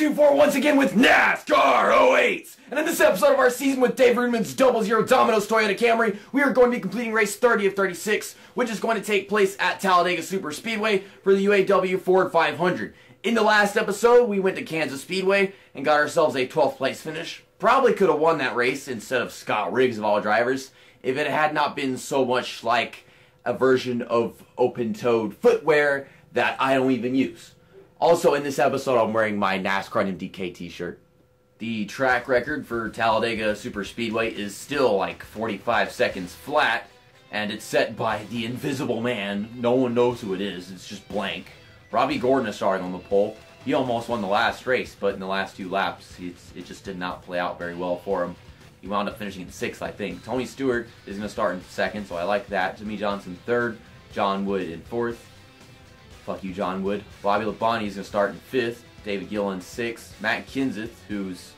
124 once again with NASCAR 08s. And in this episode of our season with Dave Reutmann's 00 Domino's Toyota Camry, we are going to be completing race 30 of 36, which is going to take place at Talladega Superspeedway for the UAW Ford 500. In the last episode, we went to Kansas Speedway and got ourselves a 12th place finish. Probably could have won that race instead of Scott Riggs of all drivers if it had not been so much like a version of open-toed footwear that I don't even use. Also, in this episode, I'm wearing my NASCAR MDK t-shirt. The track record for Talladega Superspeedway is still like 45 seconds flat, and it's set by the Invisible Man. No one knows who it is. It's just blank. Robbie Gordon is starting on the pole. He almost won the last race, but in the last two laps, it just did not play out very well for him. He wound up finishing in 6th, I think. Tony Stewart is going to start in 2nd, so I like that. Jimmy Johnson 3rd. John Wood in 4th. Fuck you, John Wood. Bobby Labonte is going to start in 5th. David Gillen 6th. Matt Kenseth, who's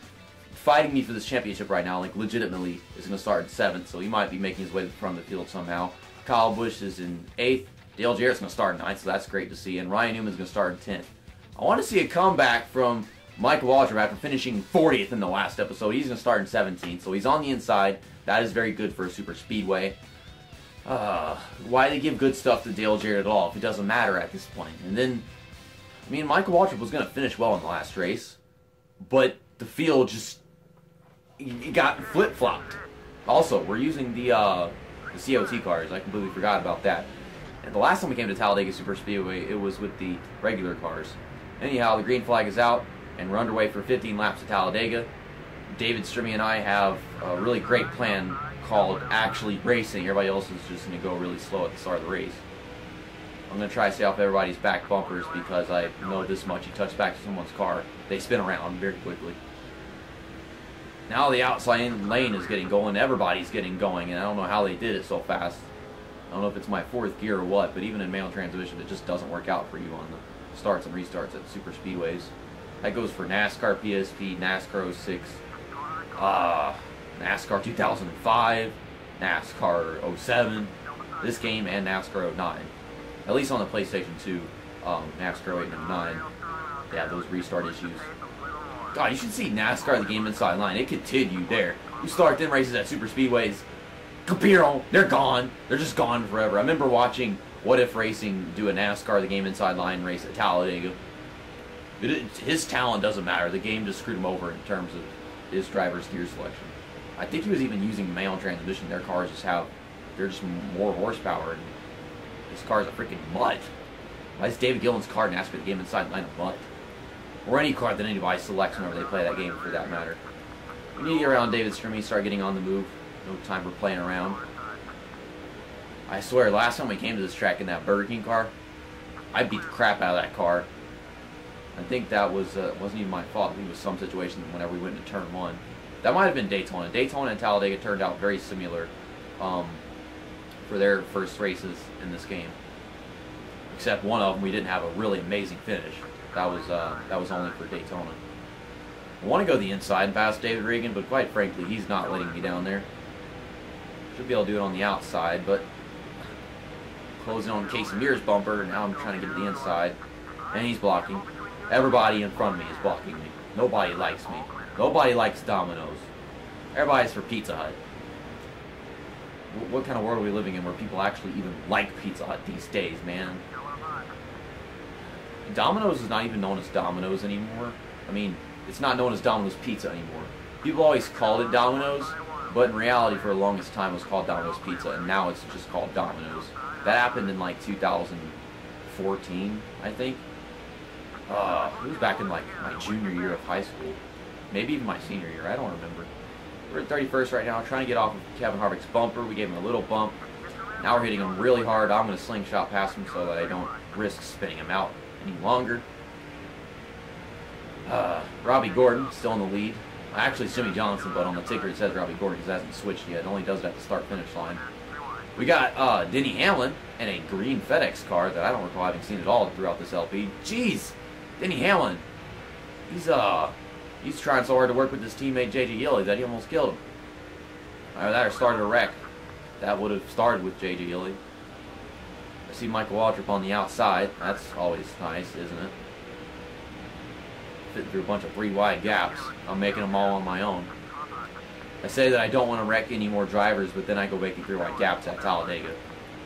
fighting me for this championship right now, like legitimately, is going to start in 7th, so he might be making his way to the front of the field somehow. Kyle Busch is in 8th. Dale Jarrett's going to start in 9th, so that's great to see. And Ryan Newman's going to start in 10th. I want to see a comeback from Michael Waltrip after finishing 40th in the last episode. He's going to start in 17th, so he's on the inside. That is very good for a super speedway. Why they give good stuff to Dale Jarrett at all if it doesn't matter at this point? And then, I mean, Michael Waltrip was going to finish well in the last race, but the field just got flip-flopped. Also, we're using the COT cars. I completely forgot about that. And the last time we came to Talladega Superspeedway, it was with the regular cars. Anyhow, the green flag is out, and we're underway for 15 laps at Talladega. David Strimmy and I have a really great plan called Actually Racing. Everybody else is just going to go really slow at the start of the race. I'm going to try to stay off everybody's back bumpers because I know this much. You touch back to someone's car, they spin around very quickly. Now the outside lane is getting going. Everybody's getting going, and I don't know how they did it so fast. I don't know if it's my 4th gear or what, but even in manual transmission, it just doesn't work out for you on the starts and restarts at super speedways. That goes for NASCAR PSP, NASCAR 06, NASCAR 2005, NASCAR 07, this game, and NASCAR 09. At least on the PlayStation 2, NASCAR 08 and 09, they have those restart issues. God, you should see NASCAR the game inside line. It continued there. You start them races at super speedways, they're gone. They're just gone forever. I remember watching What If Racing do a NASCAR the game inside line race at Talladega. His talent doesn't matter. The game just screwed him over in terms of his driver's gear selection. I think he was even using manual transmission. Their cars they're just more horsepower, and his car's a freaking mutt. Why is David Gillen's car NASCAR the game inside line a mutt? Or any car that anybody selects whenever they play that game, for that matter. We need to get around David Strimmy, start getting on the move. No time for playing around. I swear, last time we came to this track in that Burger King car, I beat the crap out of that car. I think that wasn't even my fault. I think it was some situation whenever we went into turn 1. That might have been Daytona. Daytona and Talladega turned out very similar for their first races in this game. Except one of them, we didn't have a really amazing finish. That was only for Daytona. I want to go the inside and pass David Regan, but quite frankly, he's not letting me down there. Should be able to do it on the outside, but closing on Casey Mears' bumper, and now I'm trying to get to the inside, and he's blocking. Everybody in front of me is blocking me. Nobody likes me. Nobody likes Domino's. Everybody's for Pizza Hut. What kind of world are we living in where people actually even like Pizza Hut these days, man? Domino's is not even known as Domino's anymore. I mean, it's not known as Domino's Pizza anymore. People always called it Domino's, but in reality, for the longest time, it was called Domino's Pizza, and now it's just called Domino's. That happened in like 2014, I think. It was back in like my junior year of high school. Maybe even my senior year, I don't remember. We're at 31st right now, trying to get off of Kevin Harvick's bumper. We gave him a little bump. Now we're hitting him really hard. I'm going to slingshot past him so that I don't risk spinning him out any longer. Robbie Gordon still in the lead. Actually, it's Jimmy Johnson, but on the ticker it says Robbie Gordon because it hasn't switched yet. It only does it at the start-finish line. We got Denny Hamlin and a green FedEx car that I don't recall having seen at all throughout this LP. Jeez, Denny Hamlin. He's trying so hard to work with his teammate J.J. Yeley that he almost killed him. Either that or started a wreck. That would have started with J.J. Yeley. I see Michael Waltrip on the outside. That's always nice, isn't it? fitting through a bunch of 3 wide gaps. I'm making them all on my own. I say that I don't want to wreck any more drivers, but then I go making 3 wide gaps at Talladega.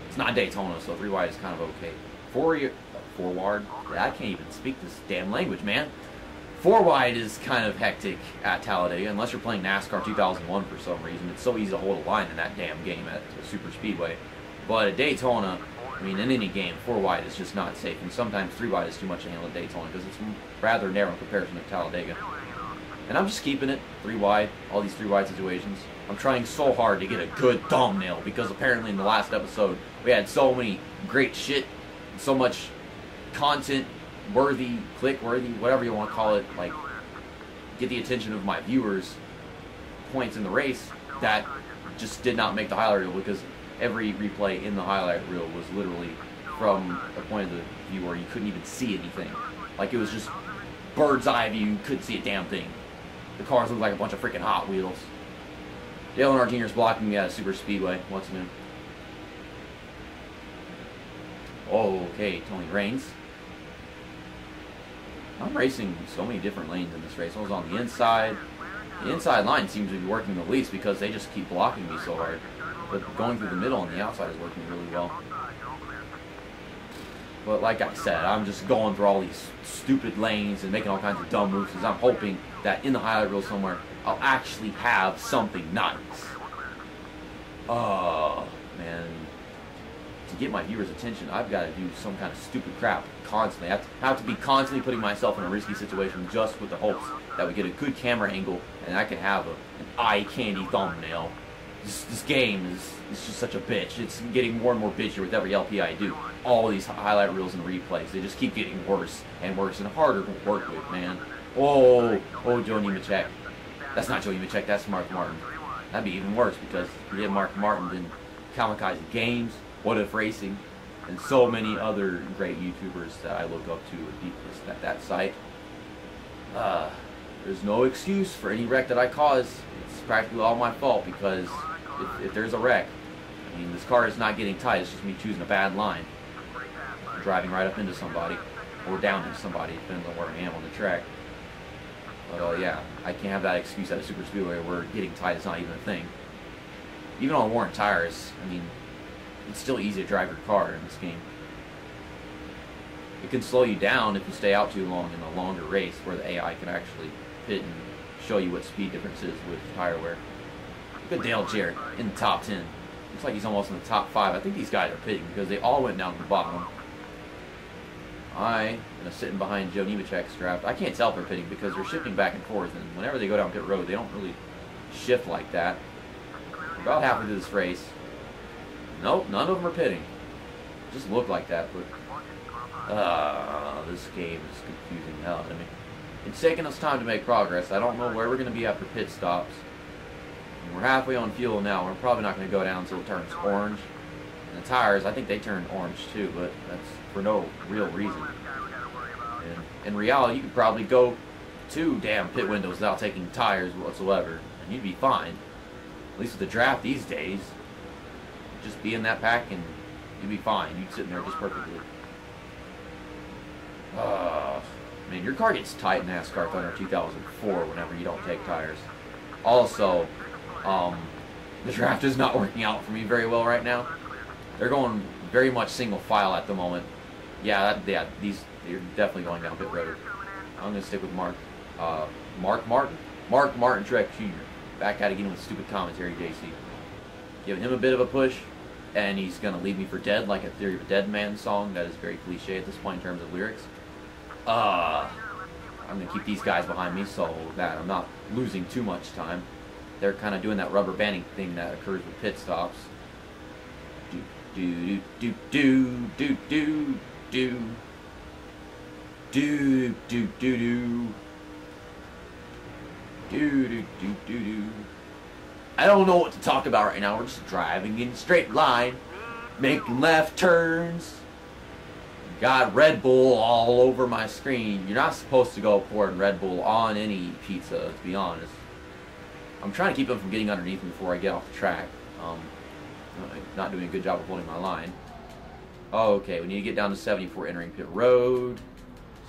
It's not Daytona, so 3 wide is kind of okay. 4 wide? I can't even speak this damn language, man. 4 wide is kind of hectic at Talladega, unless you're playing NASCAR 2001 for some reason. It's so easy to hold a line in that damn game at a super speedway. But at Daytona, I mean, in any game, 4 wide is just not safe, and sometimes 3 wide is too much to handle at Daytona because it's rather narrow in comparison to Talladega. And I'm just keeping it 3 wide, all these 3 wide situations. I'm trying so hard to get a good thumbnail because apparently in the last episode we had so many great shit, so much content-worthy, click-worthy, whatever you want to call it, like get the attention of my viewers, points in the race that just did not make the highlight reel because every replay in the highlight reel was literally from a point of view where you couldn't even see anything. Like it was just bird's eye view, you couldn't see a damn thing. The cars looked like a bunch of freaking Hot Wheels. Dale Earnhardt Jr. is blocking me at a super speedway. What's new? Oh, okay, Tony Raines. I'm racing so many different lanes in this race. I was on the inside. The inside line seems to be working the least because they just keep blocking me so hard. But going through the middle and the outside is working really well. But like I said, I'm just going through all these stupid lanes and making all kinds of dumb moves because I'm hoping that in the highlight reel somewhere, I'll actually have something nice. Man. To get my viewers' attention, I've got to do some kind of stupid crap constantly. I have to be constantly putting myself in a risky situation just with the hopes that we get a good camera angle and I can have an eye-candy thumbnail. This game is just such a bitch. It's getting more and more bitchier with every LP I do. All these highlight reels and replays, they just keep getting worse and worse and harder to work with, man. Oh, Joe Nemechek. That's not Joe Nemechek, that's Mark Martin. That'd be even worse because we have Mark Martin in Kamikaze Games, What If Racing, and so many other great YouTubers that I look up to at that site. There's no excuse for any wreck that I cause. It's practically all my fault because if there's a wreck, I mean, this car is not getting tight, it's just me choosing a bad line. I'm driving right up into somebody, or down into somebody, depends on where I am on the track. But yeah, I can't have that excuse at a super speedway where getting tight is not even a thing. Even on worn tires, I mean, it's still easy to drive your car in this game. It can slow you down if you stay out too long in a longer race where the AI can actually pit and show you what speed difference is with tire wear. Look at Dale Jarrett in the top 10. Looks like he's almost in the top 5. I think these guys are pitting because they all went down to the bottom. I am sitting behind Joe Nemechek's draft. I can't tell if they're pitting because they're shifting back and forth, and whenever they go down pit road, they don't really shift like that. We're about halfway through this race. Nope, none of them are pitting. It just looked like that, but this game is confusing hell to me. It's taking us time to make progress. I don't know where we're going to be after pit stops. And we're halfway on fuel now. We're probably not going to go down until it turns orange. And the tires, I think they turn orange too, but that's for no real reason. And in reality, you could probably go 2 damn pit windows without taking tires whatsoever, and you'd be fine. At least with the draft these days, just be in that pack and you'd be fine. You'd sit in there just perfectly. Man, your car gets tight in NASCAR Thunder 2004 whenever you don't take tires. Also, the draft is not working out for me very well right now. They're going very much single file at the moment. Yeah, they're definitely going down pit road. I'm going to stick with Mark Martin Truex Jr. Back at it again with stupid commentary, JC. Giving him a bit of a push, and he's going to leave me for dead like a Theory of a Dead Man song. That is very cliche at this point in terms of lyrics. I'm going to keep these guys behind me so that I'm not losing too much time. They're kind of doing that rubber banding thing that occurs with pit stops. Do do do do do do do do do do do do do do. I don't know what to talk about right now. We're just driving in a straight line, making left turns. Got Red Bull all over my screen. You're not supposed to go pouring Red Bull on any pizza, to be honest. I'm trying to keep them from getting underneath me before I get off the track. Not doing a good job of holding my line. Okay, we need to get down to 70 before entering pit road.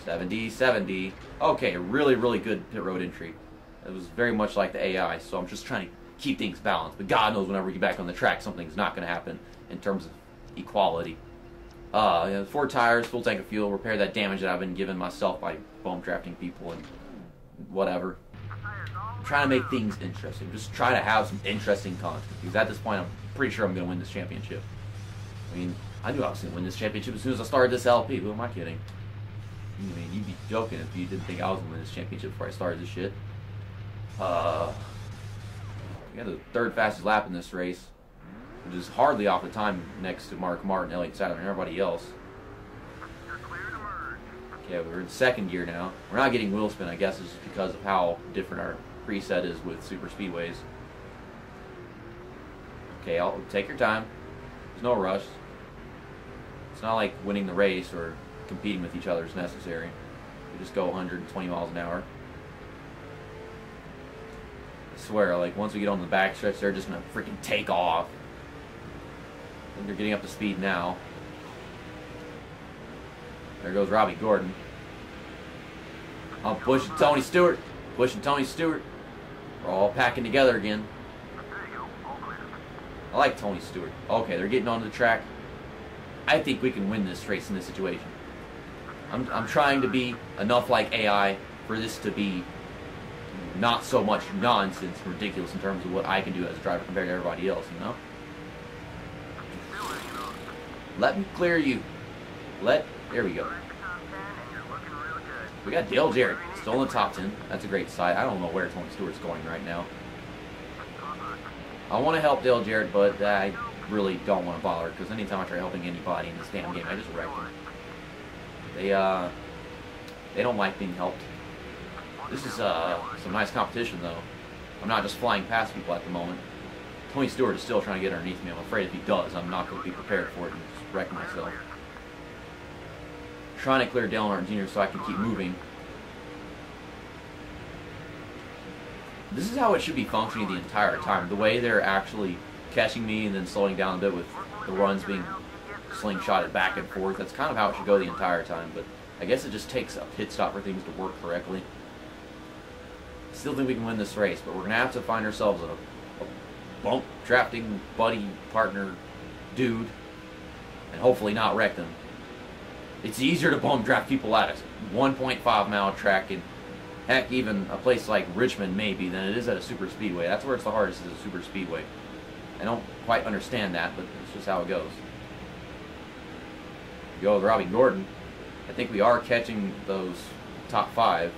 70, 70. Okay, really, really good pit road entry. It was very much like the AI, so I'm just trying to keep things balanced. But God knows whenever we get back on the track, something's not going to happen in terms of equality. 4 tires, full tank of fuel, repair that damage that I've been giving myself by bum drafting people and whatever. I'm trying to make things interesting. Just try to have some interesting content. Because at this point, I'm pretty sure I'm going to win this championship. I mean, I knew I was going to win this championship as soon as I started this LP. Who am I kidding? I mean, you'd be joking if you didn't think I was going to win this championship before I started this shit. We got the 3rd fastest lap in this race, which is hardly off the time next to Mark Martin, Elliott Sadler, and everybody else. Okay, we're in 2nd gear now. We're not getting wheel spin, I guess, it's just because of how different our preset is with super speedways. Okay, I'll take your time. There's no rush. It's not like winning the race or competing with each other is necessary. We just go 120 miles an hour. I swear, like, once we get on the backstretch, they're just gonna freaking take off. I think they're getting up to speed now. There goes Robbie Gordon. I'm pushing Tony Stewart. Pushing Tony Stewart. We're all packing together again. I like Tony Stewart. Okay, they're getting onto the track. I think we can win this race in this situation. I'm trying to be enough like AI for this to be not so much nonsense, ridiculous in terms of what I can do as a driver compared to everybody else, you know? Let me clear you. There we go. We got Dale Jarrett still in the top 10. That's a great sight. I don't know where Tony Stewart's going right now. I want to help Dale Jarrett, but I really don't want to bother, because anytime I try helping anybody in this damn game, I just wreck them. They don't like being helped. This is some nice competition, though. I'm not just flying past people at the moment. Tony Stewart is still trying to get underneath me. I'm afraid if he does, I'm not going to be prepared for it and just wreck myself. Trying to clear Dale Martin Jr. so I can keep moving. This is how it should be functioning the entire time. The way they're actually catching me and then slowing down a bit with the runs being slingshotted back and forth. That's kind of how it should go the entire time, but I guess it just takes a pit stop for things to work correctly. Still think we can win this race, but we're going to have to find ourselves a bump drafting buddy, partner, dude, and hopefully not wreck them. It's easier to bump draft people at a 1.5 mile track, and heck, even a place like Richmond maybe, than it is at a super speedway. That's where it's the hardest, is a super speedway. I don't quite understand that, but it's just how it goes. We go with Robbie Gordon. I think we are catching those top 5.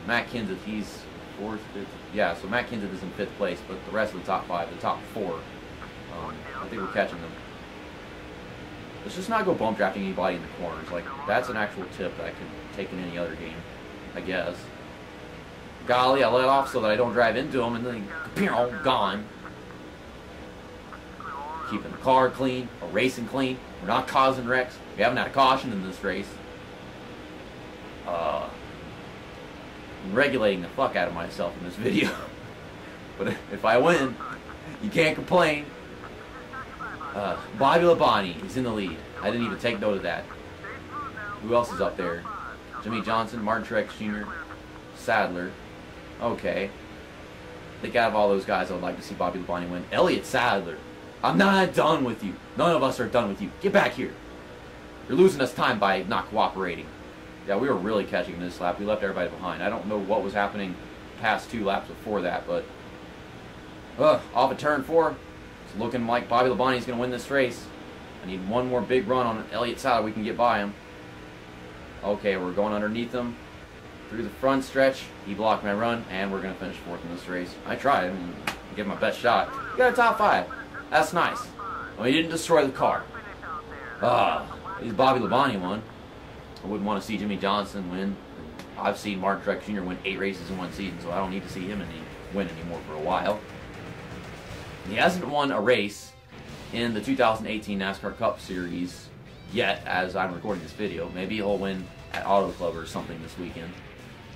Matt Kenseth, he's 4th, 5th. Yeah, so Matt Kenseth is in 5th place, but the rest of the top 5, the top 4, I think we're catching them. Let's just not go bump drafting anybody in the corners. Like, that's an actual tip that I could take in any other game, I guess. Golly, I let off so that I don't drive into them, and then, gone. Keeping the car clean, or racing clean. We're not causing wrecks. We haven't had a caution in this race. I'm regulating the fuck out of myself in this video. But if I win, you can't complain. Bobby Labonte is in the lead. I didn't even take note of that. Who else is up there? Jimmy Johnson, Martin Truex Jr., Sadler. Okay. I think out of all those guys, I would like to see Bobby Labonte win. Elliott Sadler. I'm not done with you. None of us are done with you. Get back here. You're losing us time by not cooperating. Yeah, we were really catching this lap. We left everybody behind. I don't know what was happening past 2 laps before that, but off of turn 4, it's looking like Bobby Labonte's going to win this race. I need one more big run on Elliott Sadler. We can get by him. Okay, we're going underneath him through the front stretch. He blocked my run, and we're going to finish 4th in this race. I tried. I mean, give my best shot. We got a top 5. That's nice. Well, he didn't destroy the car. He's Bobby Labonte won. I wouldn't want to see Jimmy Johnson win. I've seen Martin Truex Jr. win 8 races in one season, so I don't need to see him win anymore for a while. He hasn't won a race in the 2018 NASCAR Cup Series yet, as I'm recording this video. Maybe he'll win at Auto Club or something this weekend.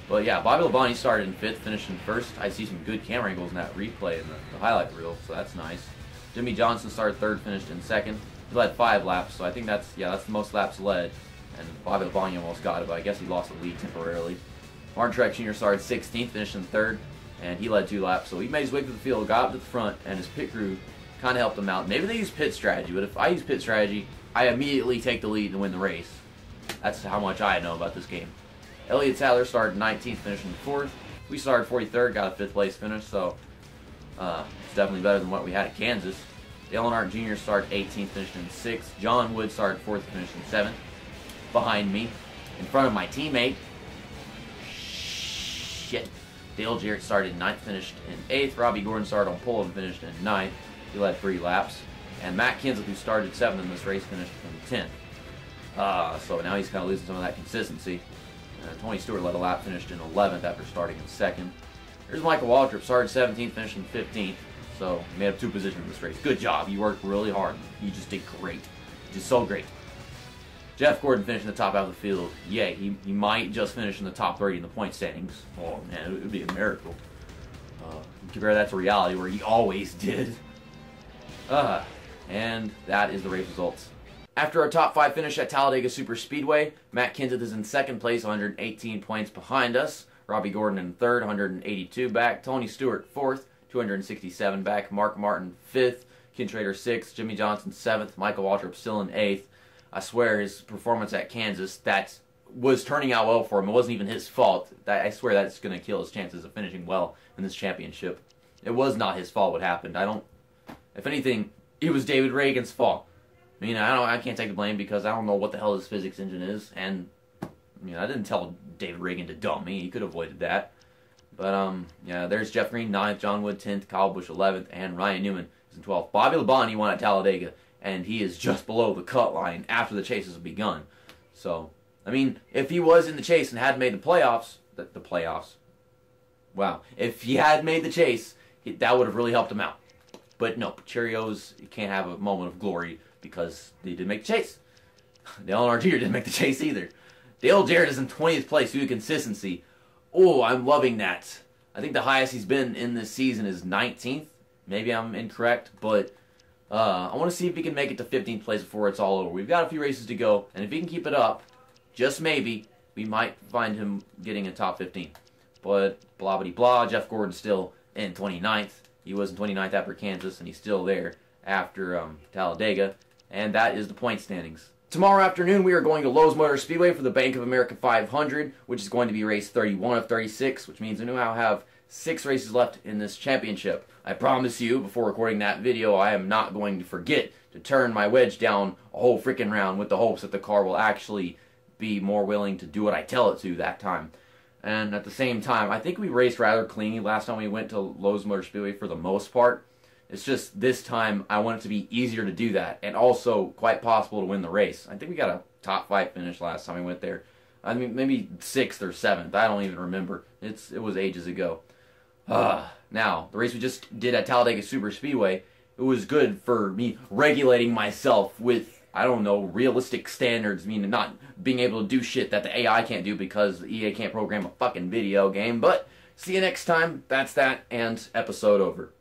But yeah, Bobby Labonte started in 5th, finished in 1st. I see some good camera angles in that replay in the highlight reel, so that's nice. Jimmy Johnson started 3rd, finished in 2nd. He led 5 laps, so I think that's the most laps led. and Bobby Labonte almost got it, but I guess he lost the lead temporarily. Martin Truex Jr. started 16th, finished in 3rd, and he led 2 laps, so he made his way through the field, got up to the front, and his pit crew kind of helped him out. Maybe they use pit strategy, but if I use pit strategy, I immediately take the lead and win the race. That's how much I know about this game. Elliott Sadler started 19th, finished in 4th. We started 43rd, got a 5th place finish, so it's definitely better than what we had at Kansas. Dale Earnhardt Jr. started 18th, finished in 6th. John Wood started 4th, finished in 7th. Behind me, in front of my teammate, Dale Jarrett started 9th, finished in 8th. Robbie Gordon started on pole and finished in 9th. He led 3 laps. And Matt Kenseth, who started 7th in this race, finished in 10th. So now he's kind of losing some of that consistency. Tony Stewart led a lap, finished in 11th after starting in 2nd. Here's Michael Waltrip, started 17th, finished in 15th. So he made up 2 positions in this race. Good job. You worked really hard. You just did great. Just so great. Jeff Gordon finished in the top half of the field. Yay, he might just finish in the top 30 in the point standings. Oh man, it would be a miracle. Compare that to reality where he always did. And that is the race results. After our top 5 finish at Talladega Superspeedway, Matt Kenseth is in 2nd place, 118 points behind us. Robbie Gordon in 3rd, 182 back. Tony Stewart 4th, 267 back. Mark Martin 5th. Ken Trader 6th. Jimmy Johnson 7th. Michael Waltrip still in 8th. I swear his performance at Kansas, that was turning out well for him. It wasn't even his fault. I swear that's going to kill his chances of finishing well in this championship. It was not his fault what happened. If anything, it was David Reagan's fault. I mean, I can't take the blame because I don't know what the hell his physics engine is, and I didn't tell David Reagan to dump me. He could have avoided that. But yeah, there's Jeff Green 9th, John Wood 10th, Kyle Busch 11th, and Ryan Newman is in 12th. Bobby Labonte won at Talladega, and he is just below the cut line after the chase has begun. So, I mean, if he was in the chase and had made the playoffs, wow, if he had made the chase, that would have really helped him out. But no, Cheerios, you can't have a moment of glory because they didn't make the chase. Dale Earnhardt Jr. didn't make the chase either. Dale Jarrett is in 20th place due to consistency. Oh, I'm loving that. I think the highest he's been in this season is 19th. Maybe I'm incorrect, but I want to see if he can make it to 15th place before it's all over. We've got a few races to go, and if he can keep it up, just maybe, we might find him getting in top 15. But blah blah blah, Jeff Gordon's still in 29th. He was in 29th after Kansas, and he's still there after Talladega. And that is the point standings. Tomorrow afternoon, we are going to Lowe's Motor Speedway for the Bank of America 500, which is going to be race 31 of 36, which means we now have 6 races left in this championship. I promise you, before recording that video, I am not going to forget to turn my wedge down a whole freaking round with the hopes that the car will actually be more willing to do what I tell it to that time. And at the same time, I think we raced rather cleanly last time we went to Lowe's Motor Speedway for the most part. It's just this time I want it to be easier to do that and also quite possible to win the race. I think we got a top 5 finish last time we went there. I mean, maybe 6th or 7th. I don't even remember. It was ages ago. Now, the race we just did at Talladega Superspeedway, it was good for me regulating myself with, I don't know, realistic standards, meaning not being able to do shit that the AI can't do because the EA can't program a fucking video game. But see you next time. That's that, and episode over.